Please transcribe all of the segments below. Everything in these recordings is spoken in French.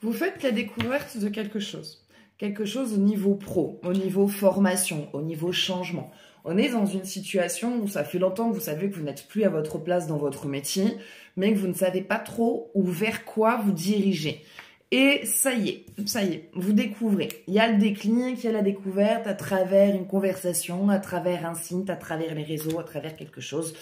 Vous faites la découverte de quelque chose. Quelque chose au niveau pro, au niveau formation, au niveau changement. On est dans une situation où ça fait longtemps que vous savez que vous n'êtes plus à votre place dans votre métier, mais que vous ne savez pas trop où vers quoi vous dirigez. Et ça y est, vous découvrez. Il y a le déclic, il y a la découverte à travers une conversation, à travers un site, à travers les réseaux, à travers quelque chose.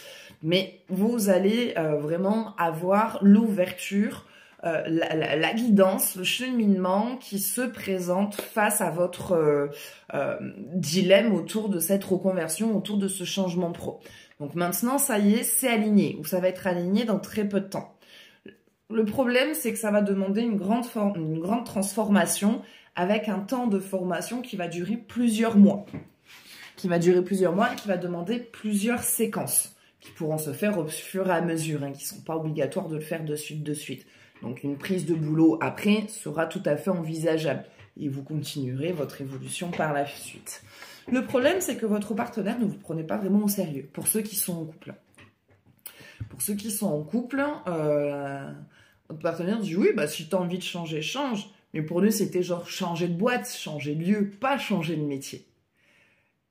Mais vous allez vraiment avoir l'ouverture, la guidance, le cheminement qui se présente face à votre dilemme autour de cette reconversion, autour de ce changement pro. Donc maintenant, ça y est, c'est aligné, ou ça va être aligné dans très peu de temps. Le problème, c'est que ça va demander une grande transformation avec un temps de formation qui va durer plusieurs mois. Qui va durer plusieurs mois et qui va demander plusieurs séquences qui pourront se faire au fur et à mesure, qui ne sont pas obligatoires de le faire de suite. Donc une prise de boulot après sera tout à fait envisageable et vous continuerez votre évolution par la suite. Le problème, c'est que votre partenaire ne vous prenez pas vraiment au sérieux, pour ceux qui sont en couple. Pour ceux qui sont en couple, votre partenaire dit oui, bah si tu as envie de changer, change. Mais pour lui, c'était genre changer de boîte, changer de lieu, pas changer de métier.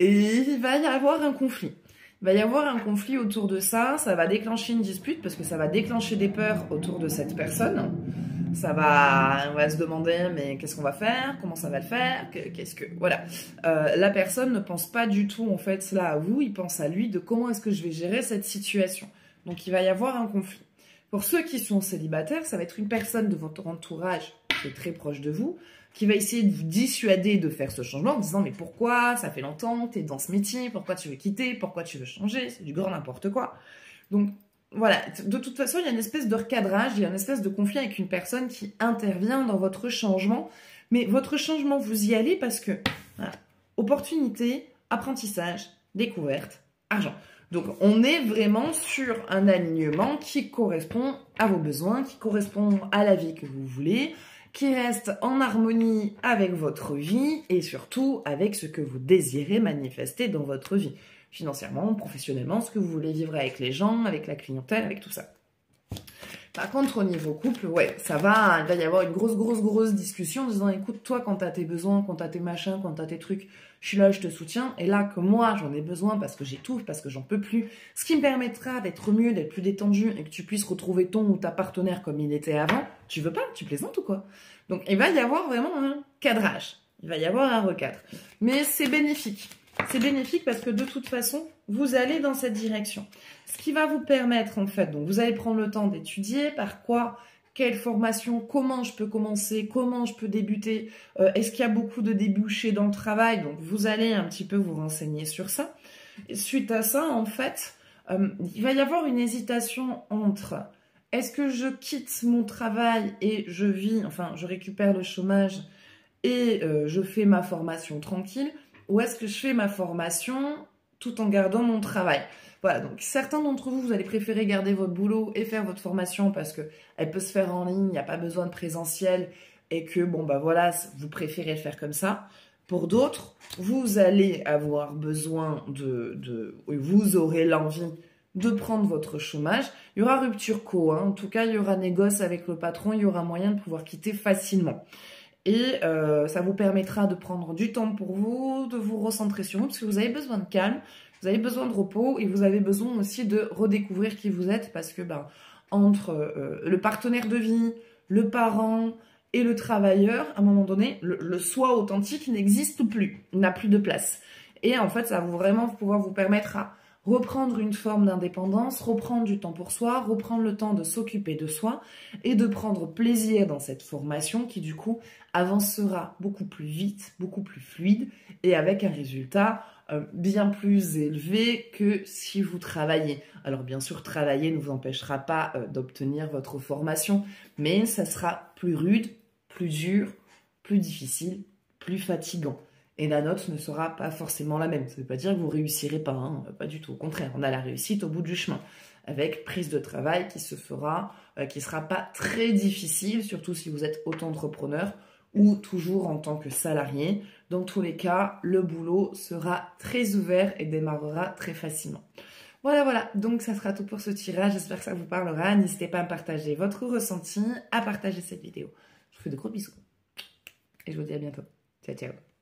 Et il va y avoir un conflit. Il va y avoir un conflit autour de ça, ça va déclencher une dispute parce que ça va déclencher des peurs autour de cette personne. On va se demander, mais qu'est-ce qu'on va faire? Comment ça va le faire? Voilà. La personne ne pense pas du tout, en fait, là à vous, il pense à lui de comment est-ce que je vais gérer cette situation. Donc, il va y avoir un conflit. Pour ceux qui sont célibataires, ça va être une personne de votre entourage qui est très proche de vous, qui va essayer de vous dissuader de faire ce changement en disant « Mais pourquoi? Ça fait longtemps que tu es dans ce métier, pourquoi tu veux quitter? Pourquoi tu veux changer? C'est du grand n'importe quoi. » Donc, voilà. De toute façon, il y a une espèce de recadrage, il y a une espèce de conflit avec une personne qui intervient dans votre changement. Mais votre changement, vous y allez parce que, voilà, opportunité, apprentissage, découverte, argent. Donc, on est vraiment sur un alignement qui correspond à vos besoins, qui correspond à la vie que vous voulez, qui reste en harmonie avec votre vie et surtout avec ce que vous désirez manifester dans votre vie. Financièrement, professionnellement, ce que vous voulez vivre avec les gens, avec la clientèle, avec tout ça. Par contre, au niveau couple, ouais, il va y avoir une grosse discussion en disant, écoute, toi, quand t'as tes besoins, quand t'as tes machins, quand t'as tes trucs, je suis là, je te soutiens. Et là, que moi, j'en ai besoin parce que j'étouffe, parce que j'en peux plus. Ce qui me permettra d'être mieux, d'être plus détendu et que tu puisses retrouver ton ou ta partenaire comme il était avant. Tu veux pas? Tu plaisantes ou quoi? Donc, il va y avoir vraiment un cadrage. Il va y avoir un recadre. Mais c'est bénéfique. C'est bénéfique parce que de toute façon, vous allez dans cette direction. Ce qui va vous permettre, en fait, donc vous allez prendre le temps d'étudier par quoi, quelle formation, comment je peux commencer, comment je peux débuter, est-ce qu'il y a beaucoup de débouchés dans le travail? Donc vous allez un petit peu vous renseigner sur ça. Et suite à ça, en fait, il va y avoir une hésitation entre est-ce que je quitte mon travail et je vis, enfin je récupère le chômage et je fais ma formation tranquille, ou est-ce que je fais ma formation tout en gardant mon travail? Voilà, donc certains d'entre vous, vous allez préférer garder votre boulot et faire votre formation parce qu'elle peut se faire en ligne, il n'y a pas besoin de présentiel et que, bon, bah voilà, vous préférez le faire comme ça. Pour d'autres, vous allez avoir besoin vous aurez l'envie de prendre votre chômage. Il y aura rupture co, en tout cas, il y aura négoce avec le patron, il y aura moyen de pouvoir quitter facilement. Et ça vous permettra de prendre du temps pour vous, de vous recentrer sur vous, parce que vous avez besoin de calme, vous avez besoin de repos et vous avez besoin aussi de redécouvrir qui vous êtes parce que entre le partenaire de vie, le parent et le travailleur, à un moment donné, le soi authentique n'existe plus, il n'a plus de place. Et en fait, ça va vraiment pouvoir vous permettre à reprendre une forme d'indépendance, reprendre du temps pour soi, reprendre le temps de s'occuper de soi et de prendre plaisir dans cette formation qui du coup avancera beaucoup plus vite, beaucoup plus fluide et avec un résultat bien plus élevé que si vous travaillez. Alors bien sûr, travailler ne vous empêchera pas d'obtenir votre formation, mais ça sera plus rude, plus dur, plus difficile, plus fatigant. Et la note ne sera pas forcément la même. Ça ne veut pas dire que vous ne réussirez pas, pas du tout. Au contraire, on a la réussite au bout du chemin, avec prise de travail qui se fera, qui ne sera pas très difficile, surtout si vous êtes auto-entrepreneur ou toujours en tant que salarié. Dans tous les cas, le boulot sera très ouvert et démarrera très facilement. Voilà, donc ça sera tout pour ce tirage. J'espère que ça vous parlera. N'hésitez pas à partager votre ressenti, à partager cette vidéo Je vous fais de gros bisous. Et je vous dis à bientôt. Ciao, ciao.